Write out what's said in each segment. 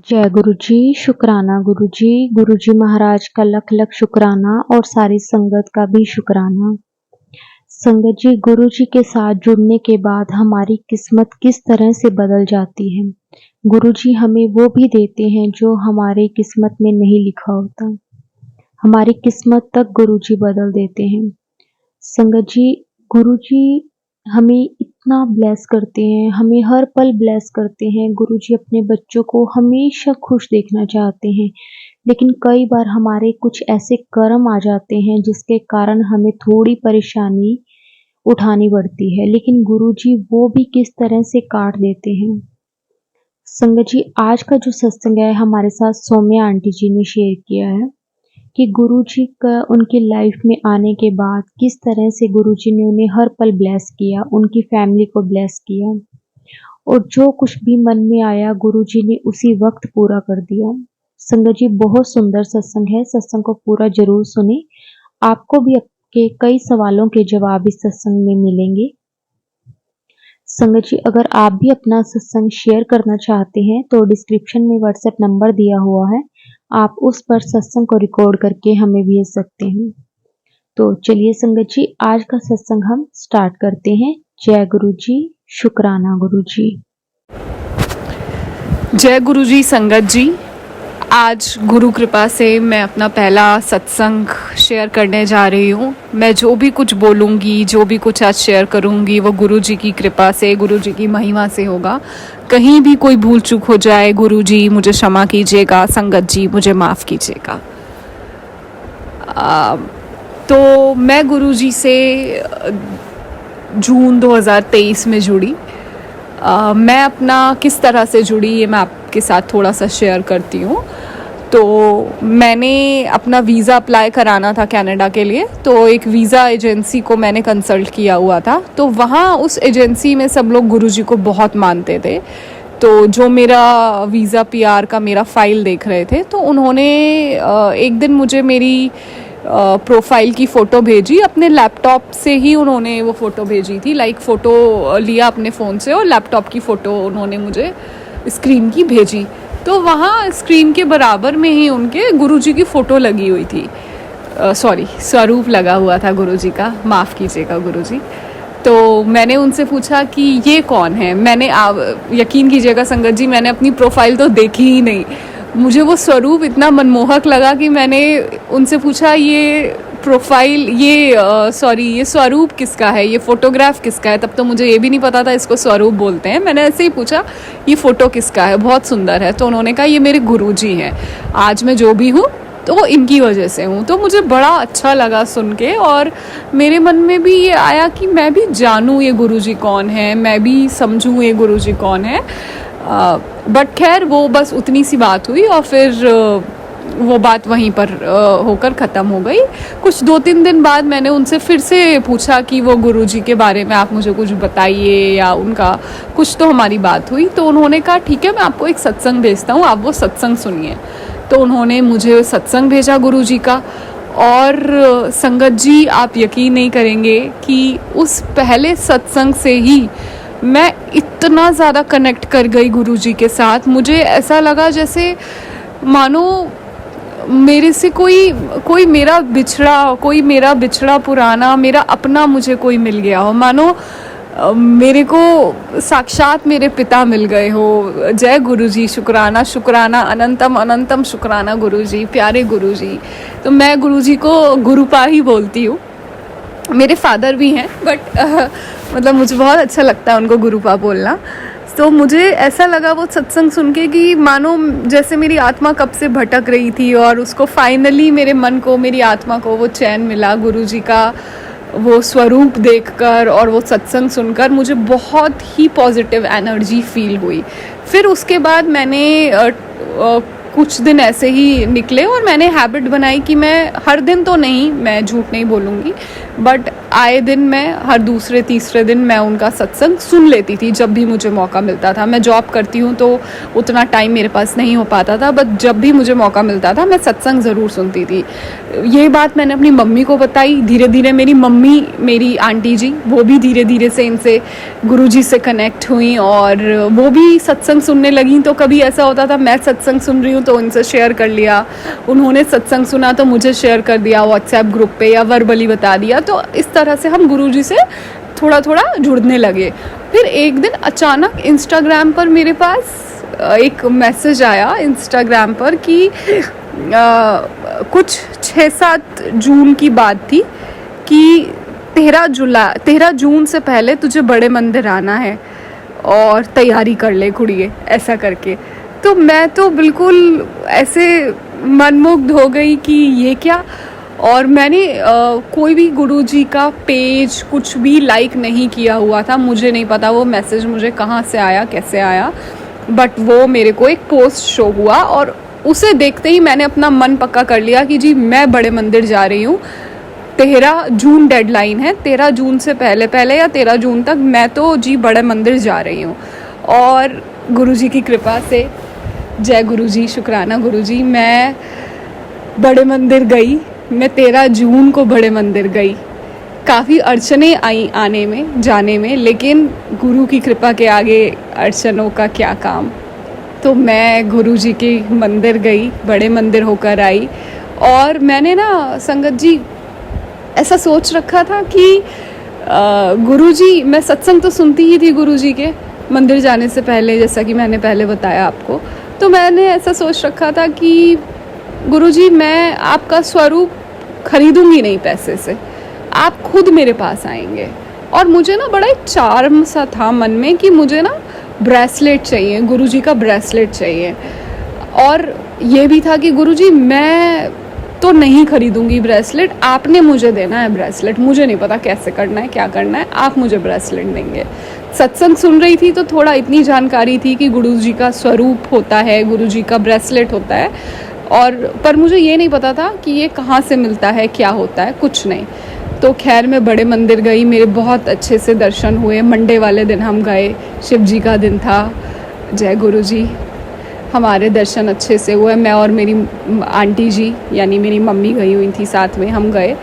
जय गुरु जी, शुक्राना गुरु जी महाराज का लख लख शुक्राना और सारी संगत का भी शुक्राना। संगत जी, गुरु जी के साथ जुड़ने के बाद हमारी किस्मत किस तरह से बदल जाती है। गुरु जी हमें वो भी देते हैं जो हमारे किस्मत में नहीं लिखा होता। हमारी किस्मत तक गुरु जी बदल देते हैं। संगत जी, गुरु जी हमें इतना ब्लेस करते हैं, हमें हर पल ब्लेस करते हैं। गुरुजी अपने बच्चों को हमेशा खुश देखना चाहते हैं, लेकिन कई बार हमारे कुछ ऐसे कर्म आ जाते हैं जिसके कारण हमें थोड़ी परेशानी उठानी पड़ती है, लेकिन गुरुजी वो भी किस तरह से काट देते हैं। संगत जी, आज का जो सत्संग है हमारे साथ सौम्या आंटी जी ने शेयर किया है कि गुरुजी का उनकी लाइफ में आने के बाद किस तरह से गुरुजी ने उन्हें हर पल ब्लेस किया, उनकी फैमिली को ब्लेस किया और जो कुछ भी मन में आया गुरुजी ने उसी वक्त पूरा कर दिया। संगत जी, बहुत सुंदर सत्संग है, सत्संग को पूरा जरूर सुने। आपको भी आपके कई सवालों के जवाब इस सत्संग में मिलेंगे। संगत जी, अगर आप भी अपना सत्संग शेयर करना चाहते हैं तो डिस्क्रिप्शन में व्हाट्सएप नंबर दिया हुआ है, आप उस पर सत्संग को रिकॉर्ड करके हमें भेज सकते हैं। तो चलिए संगत जी, आज का सत्संग हम स्टार्ट करते हैं। जय गुरु जी, शुक्राना गुरु जी। जय गुरु जी। संगत जी, आज गुरु कृपा से मैं अपना पहला सत्संग शेयर करने जा रही हूँ। मैं जो भी कुछ बोलूँगी, जो भी कुछ आज शेयर करूँगी, वो गुरु जी की कृपा से, गुरु जी की महिमा से होगा। कहीं भी कोई भूल चूक हो जाए, गुरु जी मुझे क्षमा कीजिएगा, संगत जी मुझे माफ़ कीजिएगा। तो मैं गुरु जी से जून 2023 में जुड़ी। मैं अपना किस तरह से जुड़ी ये मैं आपके साथ थोड़ा सा शेयर करती हूँ। तो मैंने अपना वीज़ा अप्लाई कराना था कनाडा के लिए, तो एक वीज़ा एजेंसी को मैंने कंसल्ट किया हुआ था। तो वहाँ उस एजेंसी में सब लोग गुरुजी को बहुत मानते थे। तो जो मेरा वीज़ा पीआर का मेरा फ़ाइल देख रहे थे, तो उन्होंने एक दिन मुझे मेरी प्रोफाइल की फ़ोटो भेजी। अपने लैपटॉप से ही उन्होंने वो फ़ोटो भेजी थी, लाइक फ़ोटो लिया अपने फ़ोन से और लैपटॉप की फ़ोटो उन्होंने मुझे स्क्रीन की भेजी। तो वहाँ स्क्रीन के बराबर में ही उनके गुरुजी की फ़ोटो लगी हुई थी, स्वरूप लगा हुआ था गुरुजी का, माफ़ कीजिएगा गुरुजी। तो मैंने उनसे पूछा कि ये कौन है। मैंने यकीन कीजिएगा संगत जी, मैंने अपनी प्रोफाइल तो देखी ही नहीं। मुझे वो स्वरूप इतना मनमोहक लगा कि मैंने उनसे पूछा ये प्रोफाइल, ये स्वरूप किसका है, ये फ़ोटोग्राफ किसका है। तब तो मुझे ये भी नहीं पता था इसको स्वरूप बोलते हैं। मैंने ऐसे ही पूछा ये फ़ोटो किसका है, बहुत सुंदर है। तो उन्होंने कहा ये मेरे गुरुजी हैं, आज मैं जो भी हूँ तो वो इनकी वजह से हूँ। तो मुझे बड़ा अच्छा लगा सुन के, और मेरे मन में भी ये आया कि मैं भी जानूँ ये गुरुजी कौन है, मैं भी समझूँ ये गुरुजी कौन है। बट खैर वो बस उतनी सी बात हुई और फिर वो बात वहीं पर होकर ख़त्म हो गई। कुछ 2-3 दिन बाद मैंने उनसे फिर से पूछा कि वो गुरुजी के बारे में आप मुझे कुछ बताइए, या उनका कुछ तो हमारी बात हुई। तो उन्होंने कहा ठीक है, मैं आपको एक सत्संग भेजता हूँ, आप वो सत्संग सुनिए। तो उन्होंने मुझे सत्संग भेजा गुरुजी का, और संगत जी आप यकीन नहीं करेंगे कि उस पहले सत्संग से ही मैं इतना ज़्यादा कनेक्ट कर गई गुरुजी के साथ। मुझे ऐसा लगा जैसे मानो मेरे से कोई मेरा बिछड़ा पुराना मेरा अपना मुझे कोई मिल गया हो, मानो मेरे को साक्षात मेरे पिता मिल गए हो। जय गुरुजी, शुक्राना शुक्राना, अनंतम अनंतम शुक्राना गुरुजी, प्यारे गुरुजी। तो मैं गुरुजी को गुरुपा ही बोलती हूँ। मेरे फादर भी हैं, बट मतलब मुझे बहुत अच्छा लगता है उनको गुरुपा बोलना। तो मुझे ऐसा लगा वो सत्संग सुन के कि मानो जैसे मेरी आत्मा कब से भटक रही थी, और उसको फाइनली मेरे मन को, मेरी आत्मा को वो चैन मिला गुरुजी का वो स्वरूप देखकर, और वो सत्संग सुनकर मुझे बहुत ही पॉजिटिव एनर्जी फील हुई। फिर उसके बाद मैंने कुछ दिन ऐसे ही निकले और मैंने हैबिट बनाई कि मैं हर दिन तो नहीं, मैं झूठ नहीं बोलूँगी, बट आए दिन मैं हर दूसरे तीसरे दिन मैं उनका सत्संग सुन लेती थी जब भी मुझे मौका मिलता था। मैं जॉब करती हूँ तो उतना टाइम मेरे पास नहीं हो पाता था, बट जब भी मुझे मौका मिलता था मैं सत्संग ज़रूर सुनती थी। ये बात मैंने अपनी मम्मी को बताई। धीरे धीरे मेरी मम्मी, मेरी आंटी जी, वो भी धीरे धीरे से इनसे गुरुजी से कनेक्ट हुई और वो भी सत्संग सुनने लगी। तो कभी ऐसा होता था मैं सत्संग सुन रही हूँ तो उनसे शेयर कर लिया, उन्होंने सत्संग सुना तो मुझे शेयर कर दिया व्हाट्सएप ग्रुप पे या वर्बली बता दिया। तो इस तरह से हम गुरुजी से थोड़ा थोड़ा जुड़ने लगे। फिर एक दिन अचानक इंस्टाग्राम पर मेरे पास एक मैसेज आया इंस्टाग्राम पर कि कुछ 6-7 जून की बात थी कि 13 जून से पहले तुझे बड़े मंदिर आना है और तैयारी कर ले कुड़िए, ऐसा करके। तो मैं तो बिल्कुल ऐसे मनमुग्ध हो गई कि ये क्या। और मैंने कोई भी गुरुजी का पेज कुछ भी लाइक नहीं किया हुआ था। मुझे नहीं पता वो मैसेज मुझे कहाँ से आया, कैसे आया, बट वो मेरे को एक पोस्ट शो हुआ और उसे देखते ही मैंने अपना मन पक्का कर लिया कि जी मैं बड़े मंदिर जा रही हूँ। 13 जून डेडलाइन है, 13 जून से पहले या 13 जून तक मैं तो जी बड़े मंदिर जा रही हूँ। और गुरुजी की कृपा से, जय गुरुजी, शुक्राना गुरुजी, मैं बड़े मंदिर गई। मैं 13 जून को बड़े मंदिर गई। काफ़ी अड़चने आई आने में, जाने में, लेकिन गुरु की कृपा के आगे अड़चनों का क्या काम। तो मैं गुरुजी के मंदिर गई, बड़े मंदिर होकर आई। और मैंने ना संगत जी ऐसा सोच रखा था कि गुरुजी, मैं सत्संग तो सुनती ही थी गुरुजी के मंदिर जाने से पहले, जैसा कि मैंने पहले बताया आपको। तो मैंने ऐसा सोच रखा था कि गुरुजी मैं आपका स्वरूप खरीदूंगी नहीं पैसे से, आप खुद मेरे पास आएंगे। और मुझे ना बड़ा एक चार्म सा था मन में कि मुझे ना ब्रेसलेट चाहिए, गुरुजी का ब्रेसलेट चाहिए। और ये भी था कि गुरुजी मैं तो नहीं खरीदूंगी ब्रेसलेट, आपने मुझे देना है ब्रेसलेट। मुझे नहीं पता कैसे करना है, क्या करना है, आप मुझे ब्रेसलेट देंगे। सत्संग सुन रही थी तो थोड़ा इतनी जानकारी थी कि गुरुजी का स्वरूप होता है, गुरुजी का ब्रेसलेट होता है, और पर मुझे ये नहीं पता था कि ये कहाँ से मिलता है, क्या होता है, कुछ नहीं। तो खैर मैं बड़े मंदिर गई, मेरे बहुत अच्छे से दर्शन हुए। मंडे वाले दिन हम गए, शिव जी का दिन था। जय गुरुजी, हमारे दर्शन अच्छे से हुए। मैं और मेरी आंटी जी यानी मेरी मम्मी गई हुई थी साथ में, हम गए।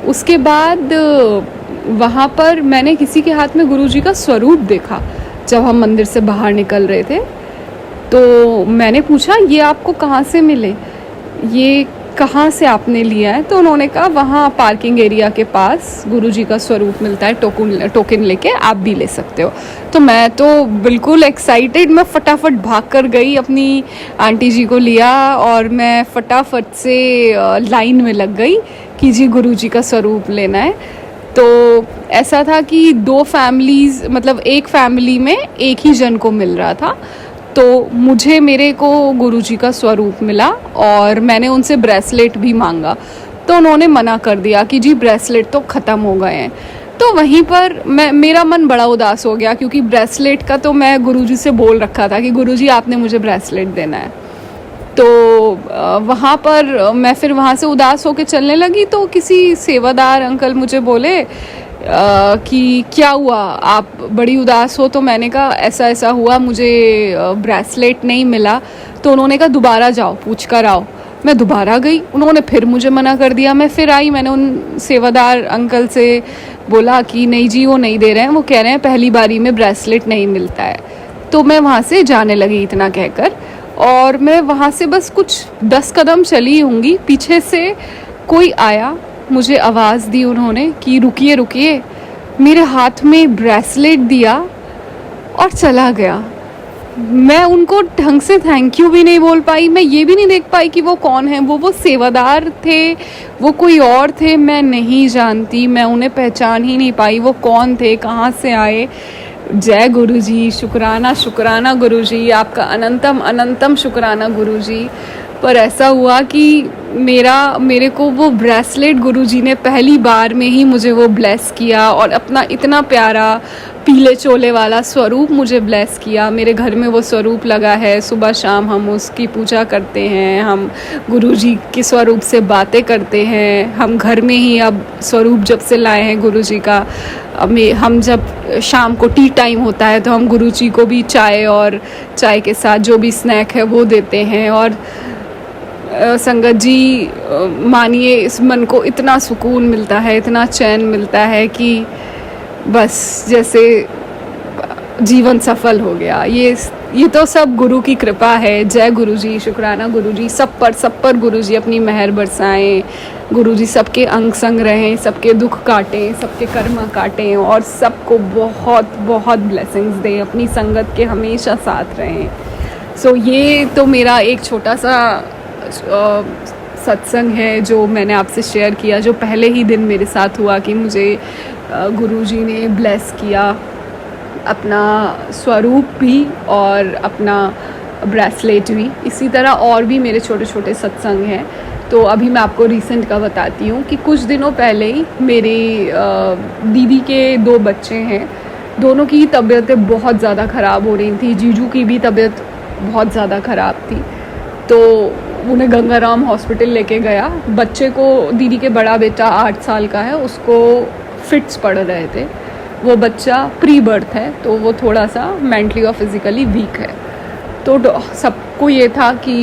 उसके बाद वहाँ पर मैंने किसी के हाथ में गुरुजी का स्वरूप देखा जब हम मंदिर से बाहर निकल रहे थे। तो मैंने पूछा ये आपको कहाँ से मिले, ये कहाँ से आपने लिया है? तो उन्होंने कहा वहाँ पार्किंग एरिया के पास गुरुजी का स्वरूप मिलता है, टोकन लेके आप भी ले सकते हो। तो मैं तो बिल्कुल एक्साइटेड, मैं फटाफट भाग कर गई, अपनी आंटी जी को लिया और मैं फटाफट से लाइन में लग गई कि जी गुरुजी का स्वरूप लेना है। तो ऐसा था कि 2 फैमिलीज़, मतलब एक फैमिली में एक ही जन को मिल रहा था। तो मेरे को गुरुजी का स्वरूप मिला और मैंने उनसे ब्रेसलेट भी मांगा, तो उन्होंने मना कर दिया कि जी ब्रेसलेट तो ख़त्म हो गए हैं। तो वहीं पर मेरा मन बड़ा उदास हो गया, क्योंकि ब्रेसलेट का तो मैं गुरुजी से बोल रखा था कि गुरुजी आपने मुझे ब्रेसलेट देना है। तो वहाँ पर मैं फिर वहाँ से उदास होकर चलने लगी। तो किसी सेवादार अंकल मुझे बोले कि क्या हुआ, आप बड़ी उदास हो? तो मैंने कहा ऐसा ऐसा हुआ, मुझे ब्रेसलेट नहीं मिला। तो उन्होंने कहा दोबारा जाओ, पूछ कर आओ। मैं दोबारा गई, उन्होंने फिर मुझे मना कर दिया। मैं फिर आई, मैंने उन सेवादार अंकल से बोला कि नहीं जी वो नहीं दे रहे हैं, वो कह रहे हैं पहली बारी में ब्रेसलेट नहीं मिलता है। तो मैं वहाँ से जाने लगी इतना कहकर, और मैं वहाँ से बस कुछ 10 कदम चली होंगी, पीछे से कोई आया, मुझे आवाज़ दी उन्होंने कि रुकिए रुकिए। मेरे हाथ में ब्रेसलेट दिया और चला गया। मैं उनको ढंग से थैंक यू भी नहीं बोल पाई, मैं ये भी नहीं देख पाई कि वो कौन है। वो सेवादार थे, वो कोई और थे, मैं नहीं जानती, मैं उन्हें पहचान ही नहीं पाई वो कौन थे, कहाँ से आए। जय गुरुजी, शुक्राना शुक्राना गुरुजी, आपका अनंतम अनंतम शुक्राना गुरुजी। पर ऐसा हुआ कि मेरे को वो ब्रेसलेट गुरुजी ने पहली बार में ही मुझे वो ब्लेस किया, और अपना इतना प्यारा पीले चोले वाला स्वरूप मुझे ब्लेस किया। मेरे घर में वो स्वरूप लगा है, सुबह शाम हम उसकी पूजा करते हैं, हम गुरुजी के स्वरूप से बातें करते हैं। हम घर में ही अब स्वरूप जब से लाए हैं गुरुजी का, हम जब शाम को टी टाइम होता है तो हम गुरुजी को भी चाय और चाय के साथ जो भी स्नैक है वो देते हैं। और संगत जी, मानिए इस मन को इतना सुकून मिलता है, इतना चैन मिलता है कि बस जैसे जीवन सफल हो गया। ये तो सब गुरु की कृपा है। जय गुरुजी, शुक्राना गुरुजी, सब पर गुरुजी अपनी मेहर बरसाएं। गुरुजी सबके अंग संग रहें, सबके दुख काटें, सबके कर्म काटें और सबको बहुत बहुत ब्लेसिंग्स दें, अपनी संगत के हमेशा साथ रहें। सो ये तो मेरा एक छोटा सा सत्संग है जो मैंने आपसे शेयर किया, जो पहले ही दिन मेरे साथ हुआ कि मुझे गुरुजी ने ब्लेस किया, अपना स्वरूप भी और अपना ब्रेसलेट भी। इसी तरह और भी मेरे छोटे छोटे सत्संग हैं। तो अभी मैं आपको रीसेंट का बताती हूँ कि कुछ दिनों पहले ही मेरी दीदी के 2 बच्चे हैं, दोनों की तबीयतें बहुत ज़्यादा ख़राब हो रही थी। जीजू की भी तबीयत बहुत ज़्यादा ख़राब थी, तो उन्हें गंगाराम हॉस्पिटल लेके गया। बच्चे को, दीदी के बड़ा बेटा 8 साल का है, उसको फिट्स पड़ रहे थे। वो बच्चा प्री बर्थ है, तो वो थोड़ा सा मेंटली और फिज़िकली वीक है। तो सबको ये था कि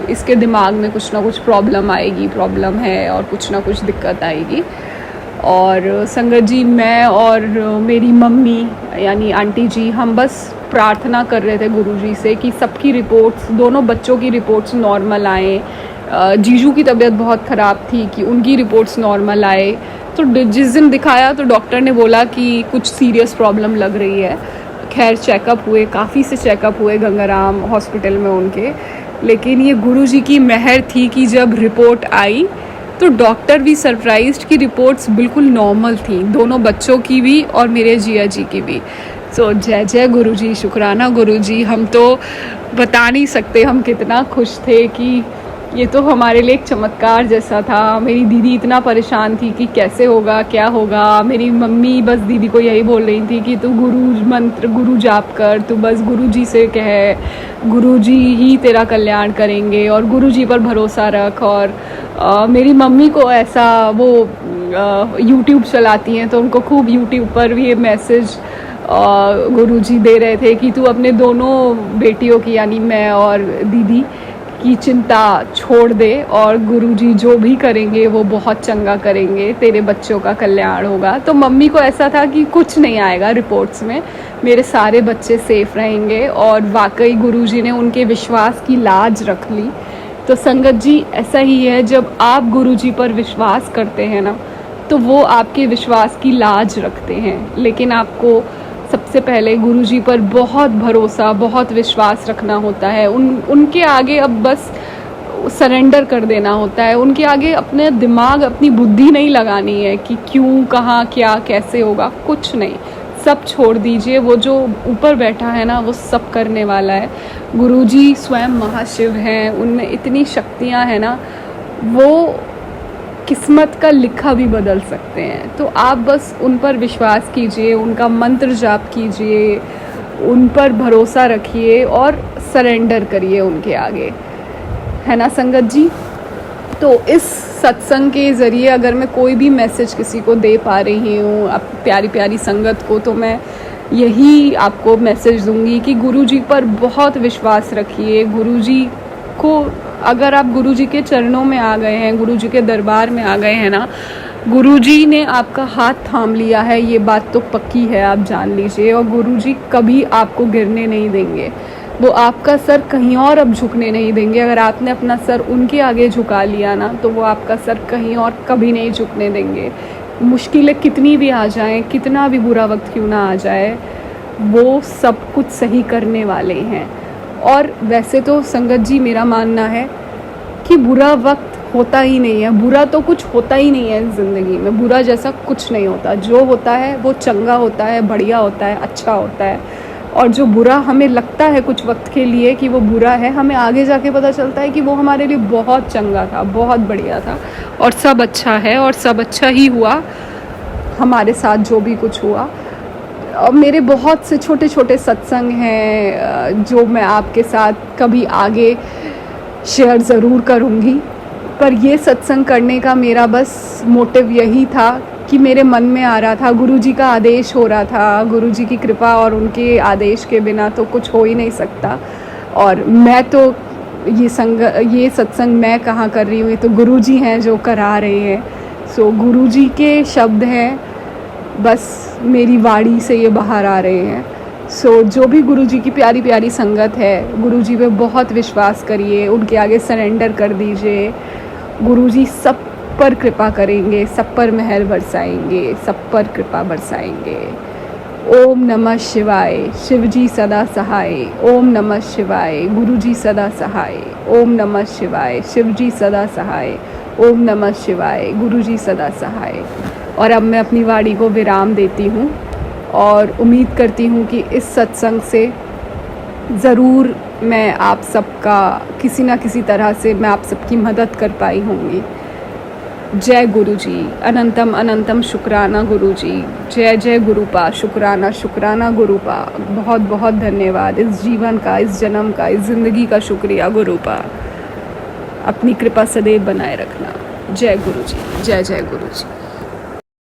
इसके दिमाग में कुछ ना कुछ प्रॉब्लम है और कुछ ना कुछ दिक्कत आएगी। और संगत जी, मैं और मेरी मम्मी यानी आंटी जी, हम बस प्रार्थना कर रहे थे गुरुजी से कि सबकी रिपोर्ट्स, दोनों बच्चों की रिपोर्ट्स नॉर्मल आए। जीजू की तबीयत बहुत ख़राब थी कि उनकी रिपोर्ट्स नॉर्मल आए। तो जिस दिन दिखाया तो डॉक्टर ने बोला कि कुछ सीरियस प्रॉब्लम लग रही है। खैर चेकअप हुए, काफ़ी से चेकअप हुए गंगाराम हॉस्पिटल में उनके, लेकिन ये गुरुजी की मेहर थी कि जब रिपोर्ट आई तो डॉक्टर भी सरप्राइज्ड कि रिपोर्ट्स बिल्कुल नॉर्मल थी, दोनों बच्चों की भी और मेरे जिया जी की भी। सो जय जय गुरुजी, शुक्राना गुरुजी। हम तो बता नहीं सकते हम कितना खुश थे कि ये तो हमारे लिए एक चमत्कार जैसा था। मेरी दीदी इतना परेशान थी कि कैसे होगा, क्या होगा। मेरी मम्मी बस दीदी को यही बोल रही थी कि तू गुरु जाप कर, तू बस गुरुजी से कह, गुरुजी ही तेरा कल्याण करेंगे और गुरुजी पर भरोसा रख। और मेरी मम्मी को ऐसा, वो यूट्यूब चलाती हैं तो उनको खूब यूट्यूब पर भी ये मैसेज गुरुजी दे रहे थे कि तू अपने दोनों बेटियों की, यानी मैं और दीदी की चिंता छोड़ दे और गुरुजी जो भी करेंगे वो बहुत चंगा करेंगे, तेरे बच्चों का कल्याण होगा। तो मम्मी को ऐसा था कि कुछ नहीं आएगा रिपोर्ट्स में, मेरे सारे बच्चे सेफ रहेंगे। और वाकई गुरुजी ने उनके विश्वास की लाज रख ली। तो संगत जी, ऐसा ही है, जब आप गुरुजी पर विश्वास करते हैं ना, तो वो आपके विश्वास की लाज रखते हैं। लेकिन आपको सबसे पहले गुरुजी पर बहुत भरोसा, बहुत विश्वास रखना होता है। उनके आगे अब बस सरेंडर कर देना होता है। उनके आगे अपने दिमाग, अपनी बुद्धि नहीं लगानी है कि क्यों, कहाँ, क्या, कैसे होगा, कुछ नहीं, सब छोड़ दीजिए। वो जो ऊपर बैठा है ना, वो सब करने वाला है। गुरुजी स्वयं महाशिव हैं, उनमें इतनी शक्तियाँ हैं ना, वो किस्मत का लिखा भी बदल सकते हैं। तो आप बस उन पर विश्वास कीजिए, उनका मंत्र जाप कीजिए, उन पर भरोसा रखिए और सरेंडर करिए उनके आगे, है ना संगत जी। तो इस सत्संग के ज़रिए अगर मैं कोई भी मैसेज किसी को दे पा रही हूँ, आप प्यारी प्यारी संगत को, तो मैं यही आपको मैसेज दूंगी कि गुरुजी पर बहुत विश्वास रखिए। गुरुजी को, अगर आप गुरुजी के चरणों में आ गए हैं, गुरुजी के दरबार में आ गए हैं ना, गुरुजी ने आपका हाथ थाम लिया है, ये बात तो पक्की है, आप जान लीजिए। और गुरुजी कभी आपको गिरने नहीं देंगे, वो आपका सर कहीं और अब झुकने नहीं देंगे। अगर आपने अपना सर उनके आगे झुका लिया ना, तो वो आपका सर कहीं और कभी नहीं झुकने देंगे। मुश्किलें कितनी भी आ जाएं, कितना भी बुरा वक्त क्यों ना आ जाए, वो सब कुछ सही करने वाले हैं। और वैसे तो संगत जी, मेरा मानना है कि बुरा वक्त होता ही नहीं है, बुरा तो कुछ होता ही नहीं है ज़िंदगी में, बुरा जैसा कुछ नहीं होता। जो होता है वो चंगा होता है, बढ़िया होता है, अच्छा होता है। और जो बुरा हमें लगता है कुछ वक्त के लिए कि वो बुरा है, हमें आगे जाके पता चलता है कि वो हमारे लिए बहुत चंगा था, बहुत बढ़िया था, और सब अच्छा है और सब अच्छा ही हुआ हमारे साथ जो भी कुछ हुआ। और मेरे बहुत से छोटे छोटे सत्संग हैं जो मैं आपके साथ कभी आगे शेयर ज़रूर करूँगी, पर ये सत्संग करने का मेरा बस मोटिव यही था कि मेरे मन में आ रहा था, गुरुजी का आदेश हो रहा था, गुरुजी की कृपा और उनके आदेश के बिना तो कुछ हो ही नहीं सकता। और मैं तो ये सत्संग मैं कहाँ कर रही हूँ, ये तो गुरुजी हैं जो करा रहे हैं। सो गुरुजी के शब्द हैं, बस मेरी वाणी से ये बाहर आ रहे हैं। सो जो भी गुरुजी की प्यारी प्यारी संगत है, गुरुजी पे बहुत विश्वास करिए, उनके आगे सरेंडर कर दीजिए। गुरुजी सब पर कृपा करेंगे, सब पर मेहर बरसाएंगे, सब पर कृपा बरसाएंगे। ओम नमः शिवाय, शिवजी सदा सहाय। ओम नमः शिवाय, गुरुजी सदा सहाय। ओम नमः शिवाय, शिवजी सदा सहाय। ओम नमः शिवाय, गुरुजी सदा सहाय। और अब मैं अपनी वाणी को विराम देती हूँ और उम्मीद करती हूँ कि इस सत्संग से ज़रूर मैं आप सबका किसी ना किसी तरह से मैं आप सबकी मदद कर पाई होंगी। जय गुरुजी, अनंतम अनंतम शुक्राना गुरुजी। जय जय गुरुपा, शुक्राना शुक्राना गुरुपा। बहुत बहुत धन्यवाद इस जीवन का, इस जन्म का, इस ज़िंदगी का शुक्रिया गुरुपा। अपनी कृपा सदैव बनाए रखना। जय गुरुजी, जय जय गुरुजी।